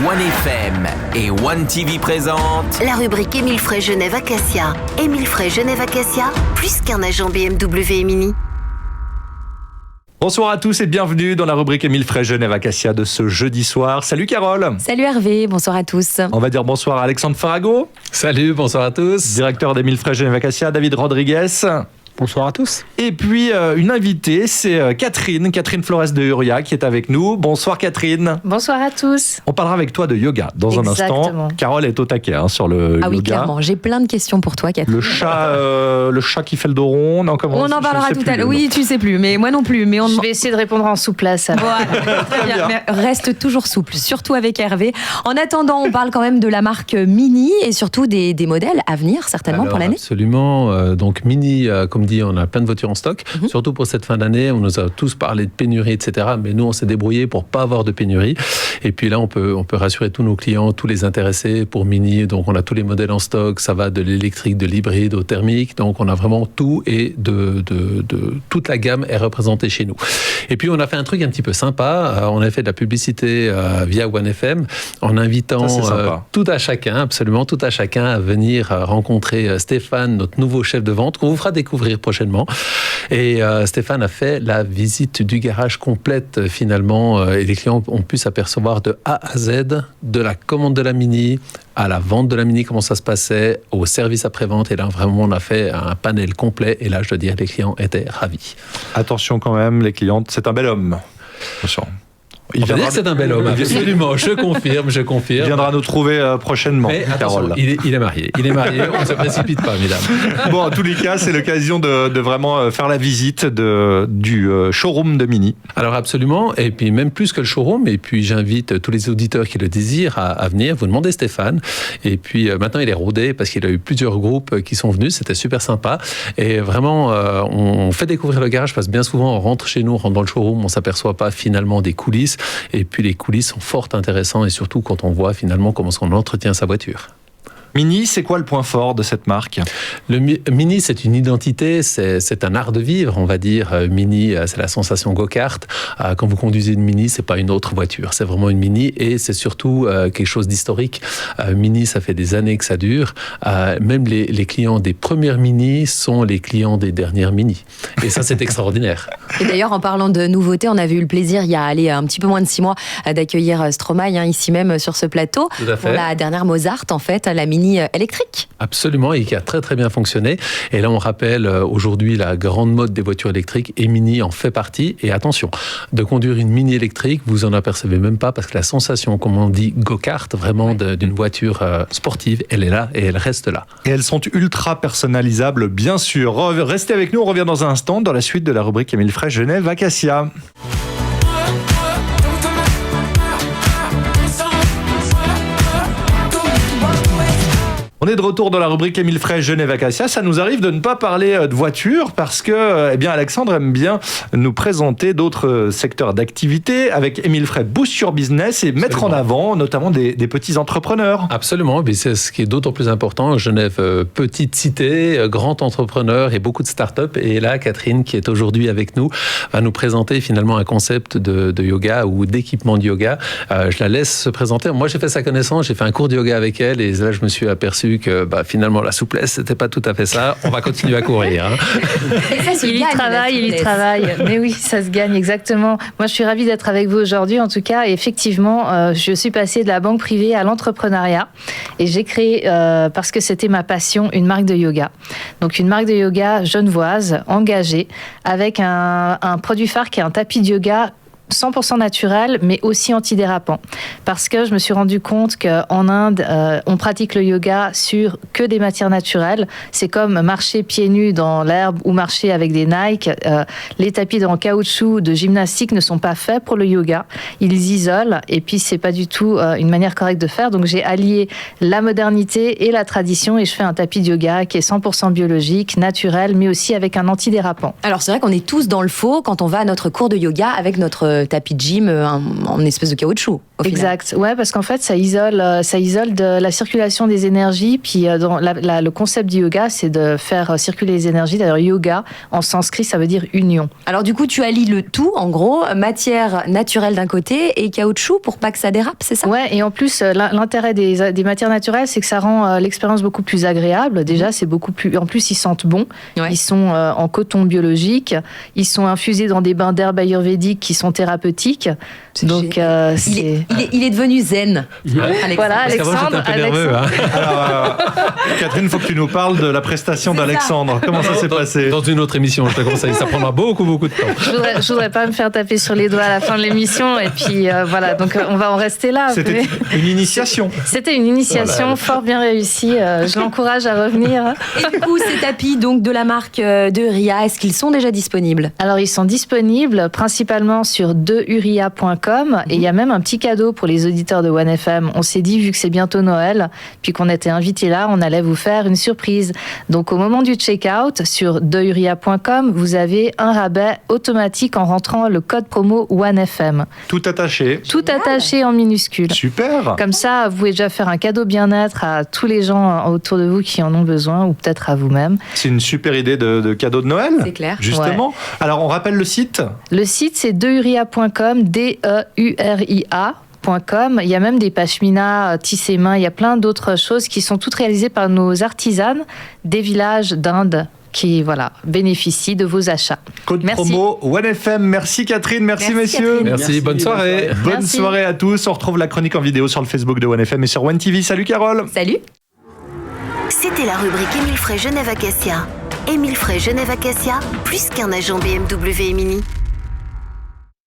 OneFM et OneTV présentent la rubrique Émile Frey Genève Acacia. Émile Frey Genève Acacia, plus qu'un agent BMW et Mini. Bonsoir à tous et bienvenue dans la rubrique Émile Frey Genève Acacia de ce jeudi soir. Salut Carole. Salut Hervé, bonsoir à tous. On va dire bonsoir à Alexandre Farago. Salut, bonsoir à tous. Directeur d'Émile Frey Genève Acacia, David Rodriguez. Bonsoir à tous. Et puis une invitée, c'est Catherine Flores de Uria qui est avec nous. Bonsoir Catherine. Bonsoir à tous. On parlera avec toi de yoga dans un instant. Carole est au taquet sur le yoga. Ah oui, clairement. J'ai plein de questions pour toi, Catherine. Le chat qui fait le dos rond. Non, comment, on en parlera tout à l'heure. Oui, tu sais plus, mais moi non plus. Mais je vais essayer de répondre en souplesse. Voilà, très bien. Mais reste toujours souple, surtout avec Hervé. En attendant, on parle quand même de la marque Mini et surtout des modèles à venir, certainement, pour l'année. Absolument. Donc Mini, comme dit, on a plein de voitures en stock. Surtout pour cette fin d'année, on nous a tous parlé de pénurie, etc. Mais nous, on s'est débrouillé pour pas avoir de pénurie. Et puis là, on peut rassurer tous nos clients, tous les intéressés pour Mini. Donc, on a tous les modèles en stock. Ça va de l'électrique, de l'hybride au thermique. Donc, on a vraiment tout et de toute la gamme est représentée chez nous. Et puis, on a fait un truc un petit peu sympa. On a fait de la publicité via OneFM en invitant tout à chacun à venir rencontrer Stéphane, notre nouveau chef de vente, qu'on vous fera découvrir prochainement. Et Stéphane a fait la visite du garage complète finalement et les clients ont pu s'apercevoir de A à Z, de la commande de la Mini à la vente de la Mini, comment ça se passait, au service après-vente. Et là, vraiment, on a fait un panel complet. Et là, je dois dire, les clients étaient ravis. Attention quand même, les clientes, c'est un bel homme. Attention. On va dire que c'est un bel homme, absolument, je confirme. Il viendra nous trouver prochainement, mais Carole. Il est marié, on ne se précipite pas, mesdames. Bon, en tous les cas, c'est l'occasion de vraiment faire la visite du showroom de Mini. Alors absolument, et puis même plus que le showroom, et puis j'invite tous les auditeurs qui le désirent à venir, vous demandez Stéphane, et puis maintenant il est rodé parce qu'il a eu plusieurs groupes qui sont venus, c'était super sympa, et vraiment on fait découvrir le garage parce que bien souvent on rentre chez nous, on rentre dans le showroom, on ne s'aperçoit pas finalement des coulisses. Et puis les coulisses sont fort intéressantes et surtout quand on voit finalement comment on entretient sa voiture. Mini, c'est quoi le point fort de cette marque ? Le Mini, c'est une identité, c'est un art de vivre, on va dire. Mini, c'est la sensation go-kart. Quand vous conduisez une Mini, c'est pas une autre voiture, c'est vraiment une Mini et c'est surtout quelque chose d'historique. Mini, ça fait des années que ça dure. Même les clients des premières Mini sont les clients des dernières Mini. Et ça, c'est extraordinaire. Et d'ailleurs, en parlant de nouveautés, on avait eu le plaisir, il y a un petit peu moins de 6 mois, d'accueillir Stromae, ici même sur ce plateau. Tout à fait. Pour la dernière Mozart, en fait, la Mini électrique. Absolument, et qui a très très bien fonctionné. Et là, on rappelle aujourd'hui la grande mode des voitures électriques et Mini en fait partie. Et attention, de conduire une Mini électrique, vous en apercevez même pas parce que la sensation, comme on dit, go-kart, vraiment d'une voiture sportive, elle est là et elle reste là. Et elles sont ultra personnalisables, bien sûr. Restez avec nous, on revient dans un instant dans la suite de la rubrique Émile Frey Genève Acacia. On est de retour dans la rubrique Émile Frey Genève Acacia. Ça nous arrive de ne pas parler de voiture parce que Alexandre aime bien nous présenter d'autres secteurs d'activité avec Émile Frey Boost Your Business et mettre en avant notamment des petits entrepreneurs. Absolument, mais c'est ce qui est d'autant plus important. Genève, petite cité, grand entrepreneur et beaucoup de start-up. Et là, Catherine, qui est aujourd'hui avec nous, va nous présenter finalement un concept de yoga ou d'équipement de yoga. Je la laisse se présenter. Moi, j'ai fait sa connaissance, j'ai fait un cours de yoga avec elle et là, je me suis aperçu que finalement la souplesse c'était pas tout à fait ça. On va continuer à courir. Il y travaille. Mais oui, ça se gagne exactement. Moi, je suis ravie d'être avec vous aujourd'hui. En tout cas, et effectivement, je suis passée de la banque privée à l'entrepreneuriat et j'ai créé parce que c'était ma passion une marque de yoga. Donc une marque de yoga genevoise, engagée, avec un produit phare qui est un tapis de yoga 100% naturel, mais aussi antidérapant. Parce que je me suis rendu compte qu'en Inde, on pratique le yoga sur que des matières naturelles. C'est comme marcher pieds nus dans l'herbe ou marcher avec des Nike. Les tapis en caoutchouc de gymnastique ne sont pas faits pour le yoga. Ils isolent et puis c'est pas du tout une manière correcte de faire. Donc j'ai allié la modernité et la tradition et je fais un tapis de yoga qui est 100% biologique, naturel, mais aussi avec un antidérapant. Alors c'est vrai qu'on est tous dans le faux quand on va à notre cours de yoga avec notre tapis de gym en espèce de caoutchouc. Exact. Ouais, parce qu'en fait, ça isole de la circulation des énergies. Puis le concept du yoga, c'est de faire circuler les énergies. D'ailleurs, yoga, en sanskrit, ça veut dire union. Alors du coup, tu allies le tout, en gros, matière naturelle d'un côté et caoutchouc pour pas que ça dérape, c'est ça? Ouais, et en plus, l'intérêt des matières naturelles, c'est que ça rend l'expérience beaucoup plus agréable. Déjà, c'est beaucoup plus... En plus, ils sentent bon. Ouais. Ils sont en coton biologique. Ils sont infusés dans des bains d'herbes ayurvédiques qui sont thérapeutiques. Donc, il est devenu zen. Alexandre. Voilà, Alexandre. Alors, Catherine, il faut que tu nous parles de la prestation d'Alexandre. Comment ça s'est passé? Dans une autre émission, je te conseille. Ça prendra beaucoup de temps. Je voudrais pas me faire taper sur les doigts à la fin de l'émission. Et puis, voilà. Donc, on va en rester là. C'était une initiation. C'était une initiation fort bien réussie. Je l'encourage à revenir. Et du coup, ces tapis donc, de la marque de Uria, est-ce qu'ils sont déjà disponibles? Alors, ils sont disponibles principalement sur deuria.com. Et il y a même un petit cadeau pour les auditeurs de 1FM. On s'est dit, vu que c'est bientôt Noël, puis qu'on était invités là, on allait vous faire une surprise. Donc, au moment du check-out, sur deuria.com, vous avez un rabais automatique en rentrant le code promo 1FM. Tout attaché. Tout attaché en minuscules. Super. Comme ça, vous pouvez déjà faire un cadeau bien-être à tous les gens autour de vous qui en ont besoin, ou peut-être à vous-même. C'est une super idée de cadeau de Noël. C'est clair. Justement. Ouais. Alors, on rappelle le site. Le site, c'est deuria.com, DEURIA.com. Il y a même des pashminas tissées main. Il y a plein d'autres choses qui sont toutes réalisées par nos artisanes des villages d'Inde qui bénéficient de vos achats. Code promo 1FM. Merci Catherine, merci messieurs. Catherine. Merci, bonne soirée. Bonne soirée à tous. On retrouve la chronique en vidéo sur le Facebook de 1FM et sur 1TV. Salut Carole. Salut. C'était la rubrique Émile Frey Genève Acacia. Émile Frey Genève Acacia, plus qu'un agent BMW et Mini.